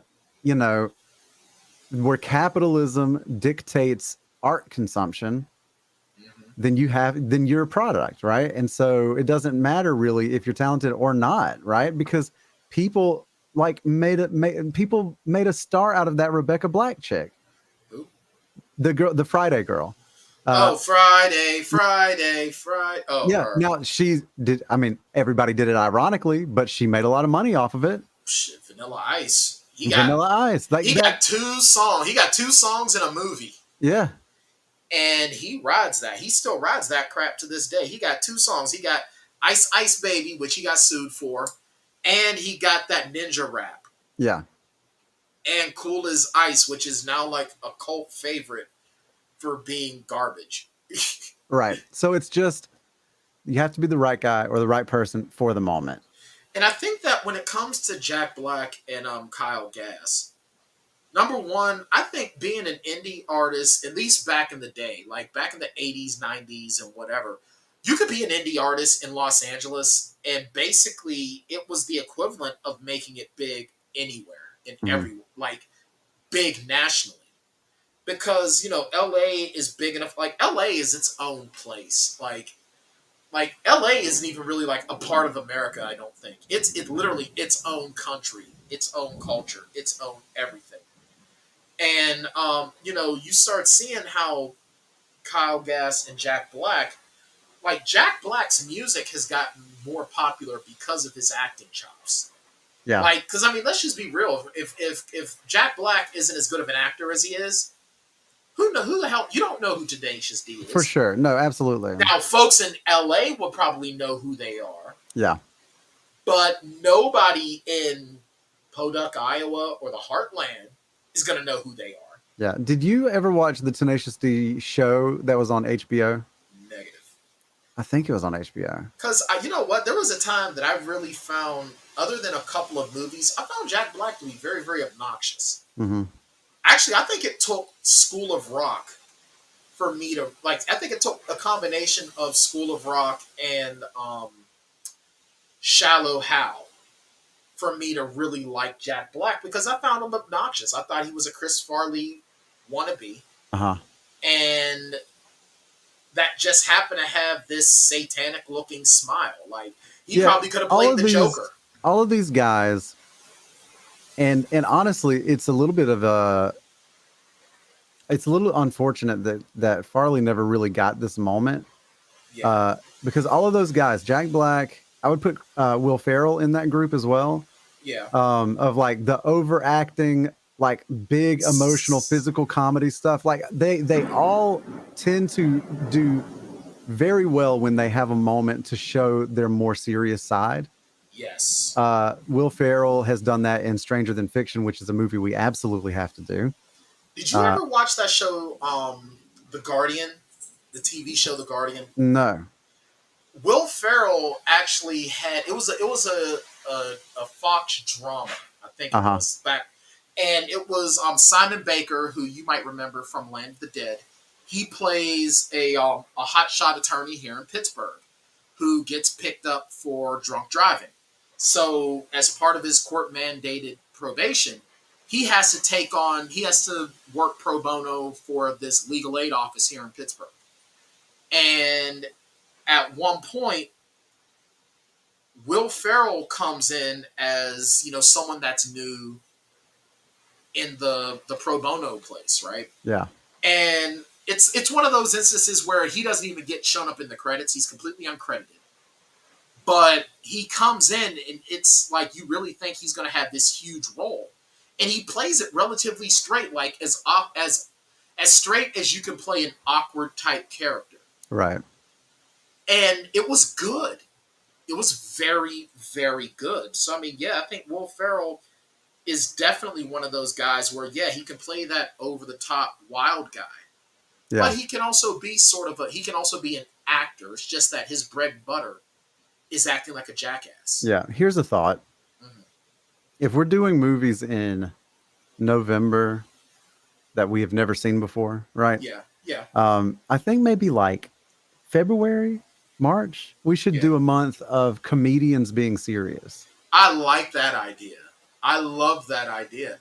[SPEAKER 1] capitalism dictates art consumption, then you're a product, right? And so it doesn't matter really if you're talented or not, right? Because people made a star out of that Rebecca Black chick.
[SPEAKER 2] Who?
[SPEAKER 1] The Friday girl.
[SPEAKER 2] Friday. Oh,
[SPEAKER 1] yeah.
[SPEAKER 2] her.
[SPEAKER 1] Now everybody did it ironically, but she made a lot of money off of it.
[SPEAKER 2] Shit, Vanilla Ice.
[SPEAKER 1] Vanilla Ice.
[SPEAKER 2] Got 2 songs. He got 2 songs in a movie.
[SPEAKER 1] Yeah.
[SPEAKER 2] And he rides that. He still rides that crap to this day. He got 2 songs. He got Ice Ice Baby, which he got sued for, and he got that Ninja Rap.
[SPEAKER 1] Yeah.
[SPEAKER 2] And Cool as Ice, which is now like a cult favorite for being garbage.
[SPEAKER 1] Right. So it's just, you have to be the right guy or the right person for the moment.
[SPEAKER 2] And I think that when it comes to Jack Black and Kyle Gass, number one, I think being an indie artist, at least back in the day, like back in the 80s, 90s, and whatever, you could be an indie artist in Los Angeles, and basically it was the equivalent of making it big anywhere, in everywhere, like big nationally. Because, LA is big enough. Like, LA is its own place. Like LA isn't even really like a part of America, I don't think. It's literally its own country, its own culture, its own everything. And, you start seeing how Kyle Gass and Jack Black, like Jack Black's music has gotten more popular because of his acting chops.
[SPEAKER 1] Yeah.
[SPEAKER 2] Like, because, let's just be real. If Jack Black isn't as good of an actor as he is, who the hell, you don't know who Tenacious D is.
[SPEAKER 1] For sure. No, absolutely.
[SPEAKER 2] Now, folks in LA will probably know who they are.
[SPEAKER 1] Yeah.
[SPEAKER 2] But nobody in Podunk, Iowa, or the Heartland is going to know who they are.
[SPEAKER 1] Yeah. Did you ever watch the Tenacious D show that was on HBO?
[SPEAKER 2] Negative.
[SPEAKER 1] I think it was on HBO.
[SPEAKER 2] Because, you know what? There was a time that I really found, other than a couple of movies, I found Jack Black to be very, very obnoxious.
[SPEAKER 1] Mm-hmm.
[SPEAKER 2] Actually, I think it took School of Rock for me to, I think it took a combination of School of Rock and Shallow Hal for me to really like Jack Black, because I found him obnoxious. I thought he was a Chris Farley wannabe.
[SPEAKER 1] Uh-huh.
[SPEAKER 2] And that just happened to have this satanic-looking smile. Like, he probably could have played the Joker.
[SPEAKER 1] All of these guys, and honestly, it's a little bit of it's a little unfortunate that Farley never really got this moment.
[SPEAKER 2] Yeah.
[SPEAKER 1] Because all of those guys, Jack Black, I would put Will Ferrell in that group as well.
[SPEAKER 2] Yeah.
[SPEAKER 1] Of like the overacting, like big emotional physical comedy stuff. Like they all tend to do very well when they have a moment to show their more serious side.
[SPEAKER 2] Yes.
[SPEAKER 1] Will Ferrell has done that in Stranger Than Fiction, which is a movie we absolutely have to do.
[SPEAKER 2] Did you ever watch that show, The Guardian? The TV show, The Guardian?
[SPEAKER 1] No.
[SPEAKER 2] Will Ferrell actually had, it was a Fox drama, I think it was back, and it was Simon Baker, who you might remember from Land of the Dead. He plays a hotshot attorney here in Pittsburgh who gets picked up for drunk driving. So, as part of his court-mandated probation, he has to work pro bono for this legal aid office here in Pittsburgh. And at one point, Will Ferrell comes in as, someone that's new in the pro bono place, right?
[SPEAKER 1] Yeah.
[SPEAKER 2] And it's one of those instances where he doesn't even get shown up in the credits. He's completely uncredited. But he comes in, and it's like you really think he's going to have this huge role. And he plays it relatively straight, like as straight as you can play an awkward type character.
[SPEAKER 1] Right.
[SPEAKER 2] And it was good. It was very, very good. So, I mean, yeah, I think Will Ferrell is definitely one of those guys where, yeah, he can play that over-the-top wild guy. Yeah. But he can also be he can also be an actor. It's just that his bread and butter is acting like a jackass.
[SPEAKER 1] Yeah. Here's a thought. Mm-hmm. If we're doing movies in November that we have never seen before, right?
[SPEAKER 2] Yeah. Yeah.
[SPEAKER 1] I think maybe like February, March, we should do a month of comedians being serious.
[SPEAKER 2] I like that idea. I love that idea.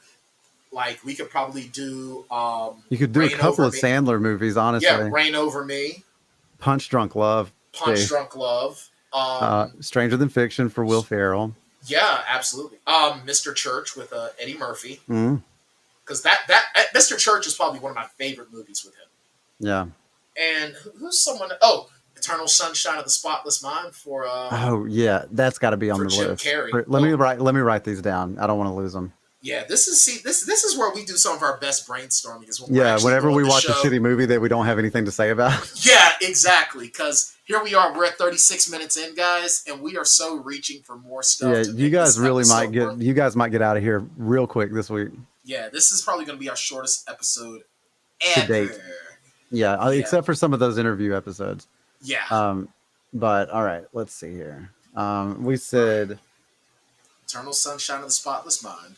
[SPEAKER 2] Like, we could probably do...
[SPEAKER 1] you could do a couple of Sandler movies, honestly.
[SPEAKER 2] Yeah, Rain Over Me.
[SPEAKER 1] Punch Drunk Love.
[SPEAKER 2] Drunk Love.
[SPEAKER 1] Stranger Than Fiction for Will Ferrell.
[SPEAKER 2] Yeah, absolutely. Mr. Church with Eddie Murphy. Because that Mr. Church is probably one of my favorite movies with him.
[SPEAKER 1] Yeah.
[SPEAKER 2] And who's someone... Oh, Eternal Sunshine of the Spotless Mind for...
[SPEAKER 1] oh, yeah. That's got to be on the
[SPEAKER 2] Jim
[SPEAKER 1] list.
[SPEAKER 2] Carrey.
[SPEAKER 1] Let me write these down. I don't want to lose them.
[SPEAKER 2] Yeah, this is where we do some of our best brainstorming. Is when
[SPEAKER 1] whenever we watch a shitty movie that we don't have anything to say about.
[SPEAKER 2] Yeah, exactly. Because here we are, we're at 36 minutes in, guys, and we are so reaching for more stuff.
[SPEAKER 1] Yeah, you guys might get out of here real quick this week.
[SPEAKER 2] Yeah, this is probably going to be our shortest episode
[SPEAKER 1] to date. Yeah, except for some of those interview episodes.
[SPEAKER 2] Yeah.
[SPEAKER 1] But all right, let's see here. We said
[SPEAKER 2] Eternal Sunshine of the Spotless Mind.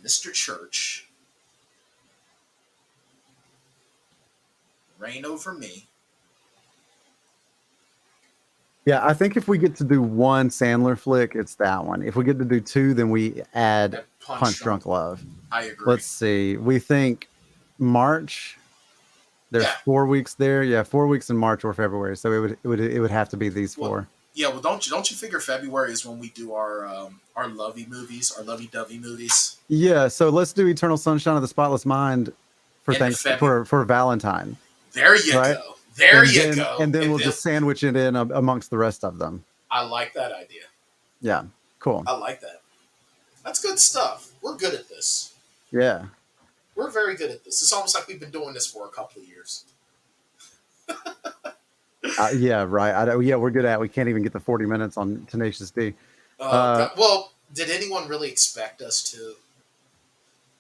[SPEAKER 2] Mr. Church, Reign Over Me.
[SPEAKER 1] Yeah, I think if we get to do one Sandler flick, it's that one. If we get to do two, then we add Punch Drunk Love.
[SPEAKER 2] I agree.
[SPEAKER 1] Let's see. We think March. There's 4 weeks there. Yeah, 4 weeks in March or February. So it would have to be these four.
[SPEAKER 2] Yeah, well, don't you figure February is when we do our lovey-dovey movies?
[SPEAKER 1] Yeah, so let's do Eternal Sunshine of the Spotless Mind for Valentine.
[SPEAKER 2] There you go. There you go.
[SPEAKER 1] And then we'll just sandwich it in amongst the rest of them.
[SPEAKER 2] I like that idea.
[SPEAKER 1] Yeah, cool.
[SPEAKER 2] I like that. That's good stuff. We're good at this.
[SPEAKER 1] Yeah.
[SPEAKER 2] We're very good at this. It's almost like we've been doing this for a couple of years.
[SPEAKER 1] Yeah, right. We're good at it. We can't even get the 40 minutes on Tenacious D.
[SPEAKER 2] Well, did anyone really expect us to?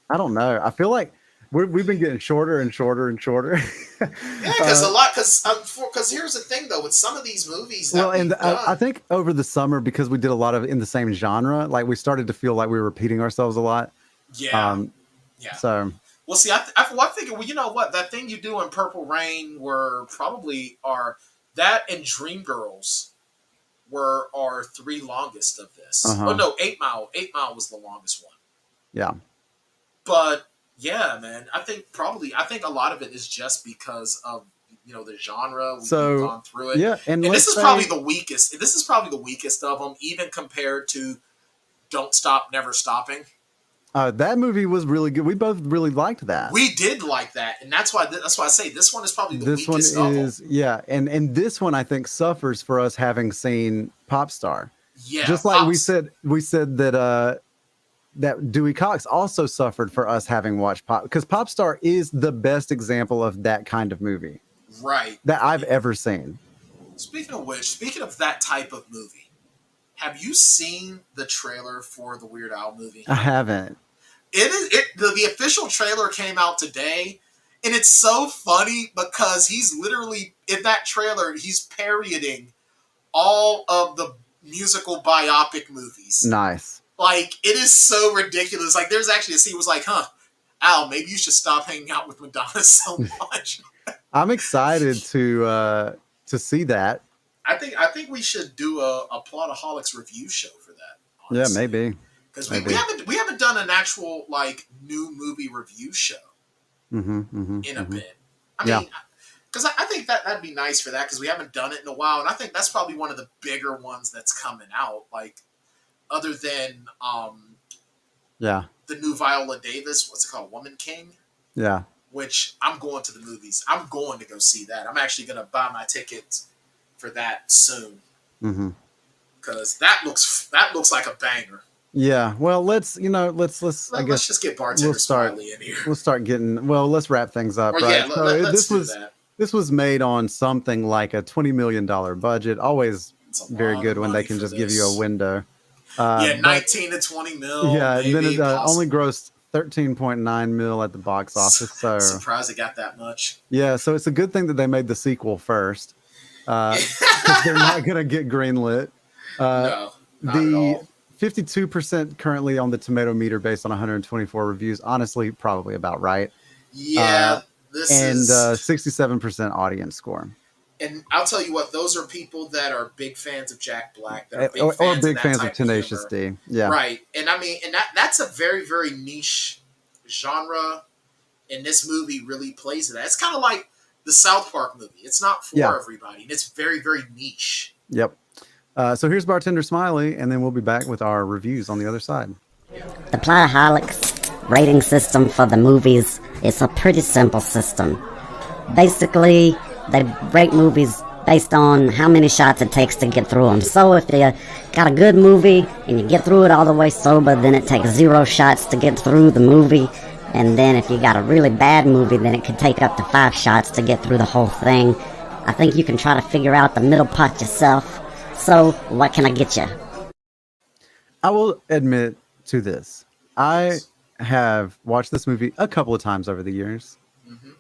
[SPEAKER 1] I don't know. I feel like we've been getting shorter and shorter and shorter.
[SPEAKER 2] Yeah, because here's the thing though, with some of these movies.
[SPEAKER 1] I think over the summer, because we did a lot of in the same genre, like we started to feel like we were repeating ourselves a lot.
[SPEAKER 2] Yeah. Yeah.
[SPEAKER 1] So.
[SPEAKER 2] Well, see, I figured, well, you know what? That thing you do in Purple Rain that and Dreamgirls were our three longest of this.
[SPEAKER 1] Uh-huh.
[SPEAKER 2] Oh no, 8 Mile. 8 Mile was the longest one.
[SPEAKER 1] Yeah.
[SPEAKER 2] But yeah, man, I think a lot of it is just because of the genre. We've gone through it.
[SPEAKER 1] Yeah,
[SPEAKER 2] and this is probably the weakest. This is probably the weakest of them, even compared to Don't Stop, Never Stopping.
[SPEAKER 1] That movie was really good. We both really liked that.
[SPEAKER 2] We did like that, and that's why I say this one is probably the weakest of them.
[SPEAKER 1] Yeah, and this one I think suffers for us having seen Popstar.
[SPEAKER 2] Yeah,
[SPEAKER 1] just like we said that that Dewey Cox also suffered for us having watched because Popstar is the best example of that kind of movie,
[SPEAKER 2] right?
[SPEAKER 1] That I've ever seen.
[SPEAKER 2] Speaking of that type of movie, have you seen the trailer for the Weird Al movie?
[SPEAKER 1] I haven't.
[SPEAKER 2] The official trailer came out today, and it's so funny because he's literally in that trailer. He's parodying all of musical biopic movies.
[SPEAKER 1] Nice.
[SPEAKER 2] Like, it is so ridiculous. Like, there's actually a scene was like, Al, maybe you should stop hanging out with Madonna so much.
[SPEAKER 1] I'm excited to see that.
[SPEAKER 2] I think we should do a Plotaholics review show for that. Honestly.
[SPEAKER 1] Yeah, maybe.
[SPEAKER 2] Because we haven't done an actual like new movie review show in a bit. I mean, because I think that'd be nice for that because we haven't done it in a while, and I think that's probably one of the bigger ones that's coming out. Like, other than the new Viola Davis, what's it called, Woman King? Yeah. Which I'm going to the movies. I'm going to go see that. I'm actually going to buy my tickets for that soon. Because that looks like a banger.
[SPEAKER 1] Yeah. Well, let's
[SPEAKER 2] just get Bartender Smiley in here.
[SPEAKER 1] We'll start getting. Well, let's wrap things up. Right.
[SPEAKER 2] Yeah, let's do that.
[SPEAKER 1] This was made on something like a $20 million budget. Always very good when they can just give you a window.
[SPEAKER 2] 19 to 20 mil.
[SPEAKER 1] Yeah, and then it only grossed 13.9 mil at the box office. So
[SPEAKER 2] surprised it got that much.
[SPEAKER 1] Yeah, so it's a good thing that they made the sequel first. Because they're not going to get greenlit.
[SPEAKER 2] No, not at all.
[SPEAKER 1] 52% currently on the tomato meter based on 124 reviews. Honestly, probably about right.
[SPEAKER 2] Yeah,
[SPEAKER 1] and 67% audience score.
[SPEAKER 2] And I'll tell you what, those are people that are big fans of Jack Black, that are
[SPEAKER 1] big fans of Tenacious D. Yeah,
[SPEAKER 2] right. And I mean, and that's a very, very niche genre, and this movie really plays that. It's kind of like the South Park movie. It's not for everybody, and it's very, very niche.
[SPEAKER 1] Yep. So here's Bartender Smiley, and then we'll be back with our reviews on the other side.
[SPEAKER 5] The Plotaholics rating system for the movies is a pretty simple system. Basically, they rate movies based on how many shots it takes to get through them. So if you got a good movie and you get through it all the way sober, then it takes 0 shots to get through the movie. And then if you got a really bad movie, then it could take up to 5 shots to get through the whole thing. I think you can try to figure out the middle part yourself. So, what can I get you?
[SPEAKER 1] I will admit to this. I have watched this movie a couple of times over the years.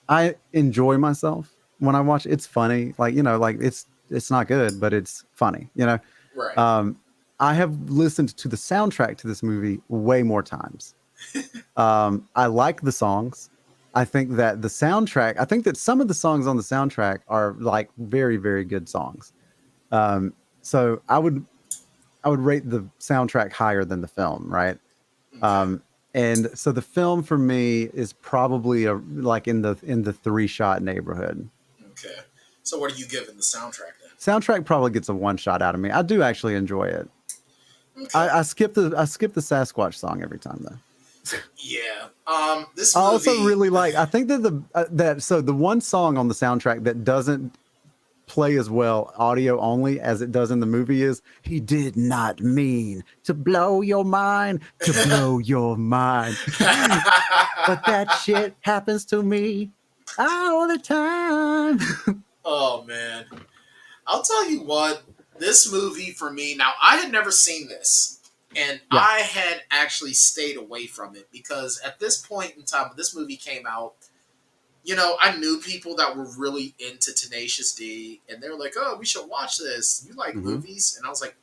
[SPEAKER 1] I enjoy myself when I watch it. It's funny. Like, it's not good, but it's funny,
[SPEAKER 2] Right.
[SPEAKER 1] I have listened to the soundtrack to this movie way more times. I like the songs. I think that some of the songs on the soundtrack are like very, very good songs. So I would rate the soundtrack higher than the film, right?
[SPEAKER 2] Okay.
[SPEAKER 1] And so the film for me is probably like in the 3-shot neighborhood.
[SPEAKER 2] Okay. So what are you giving the soundtrack then?
[SPEAKER 1] Soundtrack probably gets a 1 shot out of me. I do actually enjoy it. Okay. I skip the Sasquatch song every time though.
[SPEAKER 2] Yeah. This
[SPEAKER 1] movie... I
[SPEAKER 2] also
[SPEAKER 1] really like. I think that so the one song on the soundtrack that doesn't play as well audio only as it does in the movie is "He did not mean to blow your mind, but that shit happens to me all the time."
[SPEAKER 2] Oh man, I'll tell you what, this movie for me, now I had never seen this, and I had actually stayed away from it because at this point in time when this movie came out, I knew people that were really into Tenacious D, and they were like, "Oh, we should watch this. You like movies?" And I was like,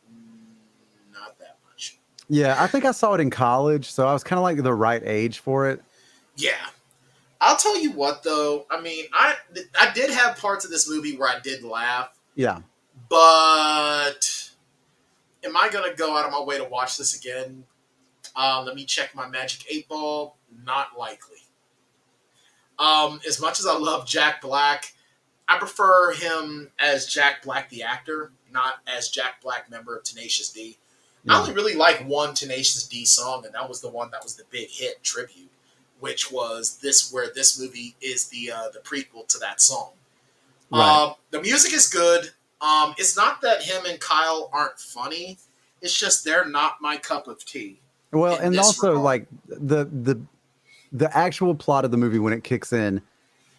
[SPEAKER 2] "Not that much."
[SPEAKER 1] Yeah, I think I saw it in college, so I was kind of like the right age for it.
[SPEAKER 2] Yeah. I'll tell you what, though. I mean, I did have parts of this movie where I did laugh.
[SPEAKER 1] Yeah.
[SPEAKER 2] But am I going to go out of my way to watch this again? Let me check my Magic 8 Ball. Not likely. As much as I love Jack Black, I prefer him as Jack Black the actor, not as Jack Black, member of Tenacious D. Yeah. I only really like one Tenacious D song, and that was the one that was the big hit tribute, which was where this movie is the prequel to that song.
[SPEAKER 1] Right.
[SPEAKER 2] The music is good. It's not that him and Kyle aren't funny. It's just they're not my cup of tea.
[SPEAKER 1] Well, and also regard. Like the actual plot of the movie when it kicks in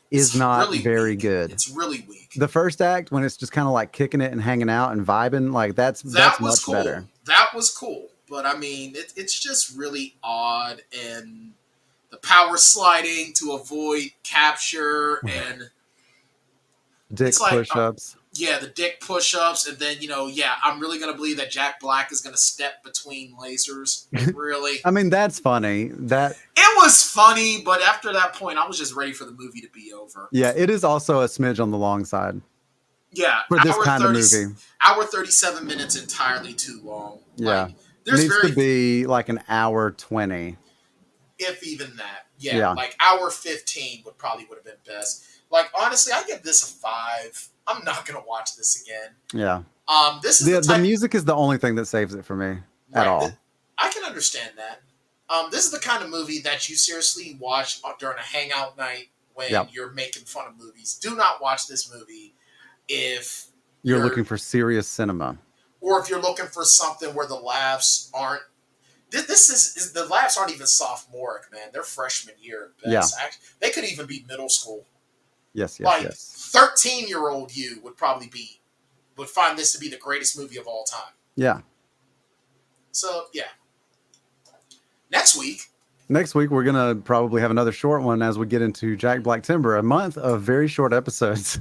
[SPEAKER 1] is not really very good.
[SPEAKER 2] It's really weak.
[SPEAKER 1] The first act, when it's just kind of like kicking it and hanging out and vibing, like that's much
[SPEAKER 2] cool.
[SPEAKER 1] better.
[SPEAKER 2] That was cool. But I mean, it's just really odd, and the power sliding to avoid capture and
[SPEAKER 1] dick push-ups.
[SPEAKER 2] Yeah, the dick push-ups, and then, I'm really going to believe that Jack Black is going to step between lasers. Really?
[SPEAKER 1] I mean, that's funny.
[SPEAKER 2] It was funny, but after that point, I was just ready for the movie to be over.
[SPEAKER 1] Yeah, it is also a smidge on the long side.
[SPEAKER 2] Yeah.
[SPEAKER 1] For this kind of movie.
[SPEAKER 2] Hour 37 minutes entirely too long.
[SPEAKER 1] Yeah.
[SPEAKER 2] Like,
[SPEAKER 1] it needs to be like an hour 20.
[SPEAKER 2] If even that. Yeah. Like hour 15 would have been best. Like, honestly, I give this a 5. I'm not going to watch this again.
[SPEAKER 1] Yeah.
[SPEAKER 2] This is
[SPEAKER 1] the music is the only thing that saves it for me at all.
[SPEAKER 2] I can understand that. This is the kind of movie that you seriously watch during a hangout night when you're making fun of movies. Do not watch this movie if
[SPEAKER 1] you're looking for serious cinema.
[SPEAKER 2] Or if you're looking for something where the laughs aren't. The laughs aren't even sophomoric, man. They're freshman year at best. Yeah. They could even be middle school.
[SPEAKER 1] Yes.
[SPEAKER 2] 13-year-old you would find this to be the greatest movie of all time.
[SPEAKER 1] Yeah.
[SPEAKER 2] So, yeah. Next week,
[SPEAKER 1] we're going to probably have another short one as we get into Jack Black-tember, a month of very short episodes.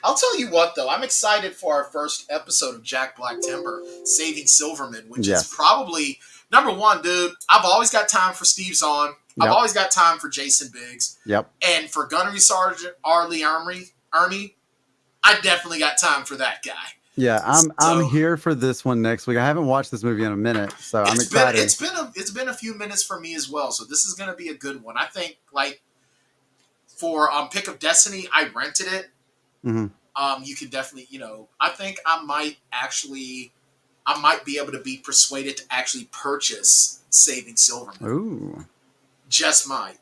[SPEAKER 2] I'll tell you what, though. I'm excited for our first episode of Jack Black-tember, Saving Silverman, which is probably, number one, dude, I've always got time for Steve Zahn. I've always got time for Jason Biggs.
[SPEAKER 1] Yep.
[SPEAKER 2] And for Gunnery Sergeant Arlie Ermey, I definitely got time for that guy.
[SPEAKER 1] Yeah, I'm here for this one next week. I haven't watched this movie in a minute, so I'm excited.
[SPEAKER 2] It's been a few minutes for me as well, so this is going to be a good one. I think, like, for Pick of Destiny, I rented it.
[SPEAKER 1] Mm-hmm.
[SPEAKER 2] You can definitely, I think I might be able to be persuaded to actually purchase Saving Silverman.
[SPEAKER 1] Ooh.
[SPEAKER 2] Just might.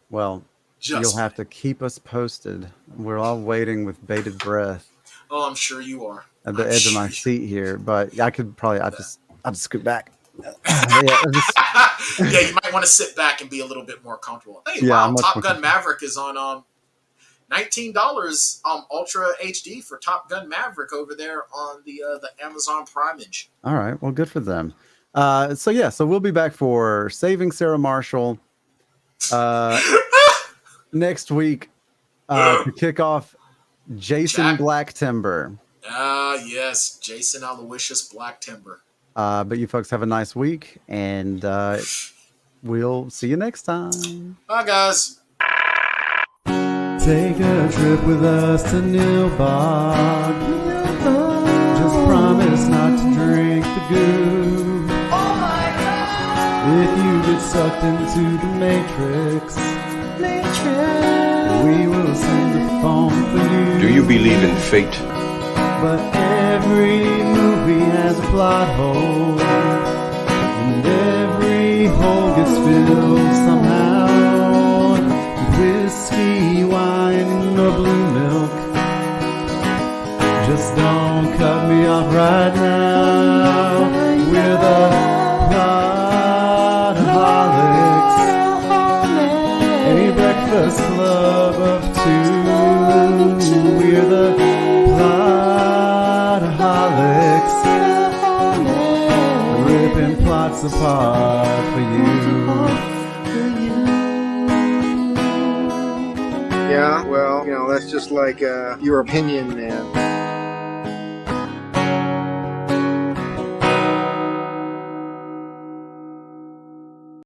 [SPEAKER 1] Well, you'll have to keep us posted. We're all waiting with bated breath.
[SPEAKER 2] Oh, I'm sure you are.
[SPEAKER 1] At the edge of my seat here, but I could probably, I'll just scoot back.
[SPEAKER 2] Yeah, you might want to sit back and be a little bit more comfortable. Hey, wow, Top Gun Maverick is on $19 Ultra HD for Top Gun Maverick over there on the Amazon Primage.
[SPEAKER 1] All right, well, good for them. So we'll be back for Saving Sarah Marshall next week to kick off Jason Black-tember.
[SPEAKER 2] Yes, Jason Aloysius Black-tember.
[SPEAKER 1] But you folks have a nice week, and we'll see you next time.
[SPEAKER 2] Bye, guys.
[SPEAKER 1] Take a trip with us to Nilbog. Just promise not to drink the goo.
[SPEAKER 6] Oh my God!
[SPEAKER 1] If you get sucked into the Matrix, we will send a phone for you.
[SPEAKER 3] Do you believe in fate?
[SPEAKER 1] But every movie has a plot hole, and every hole gets filled somehow with whiskey, wine, or blue milk. Just don't cut me off right now. We're the Plotaholics, a breakfast club of two. We're the Plotaholics, ripping plots apart for you.
[SPEAKER 4] Yeah, well, that's just like your opinion, man.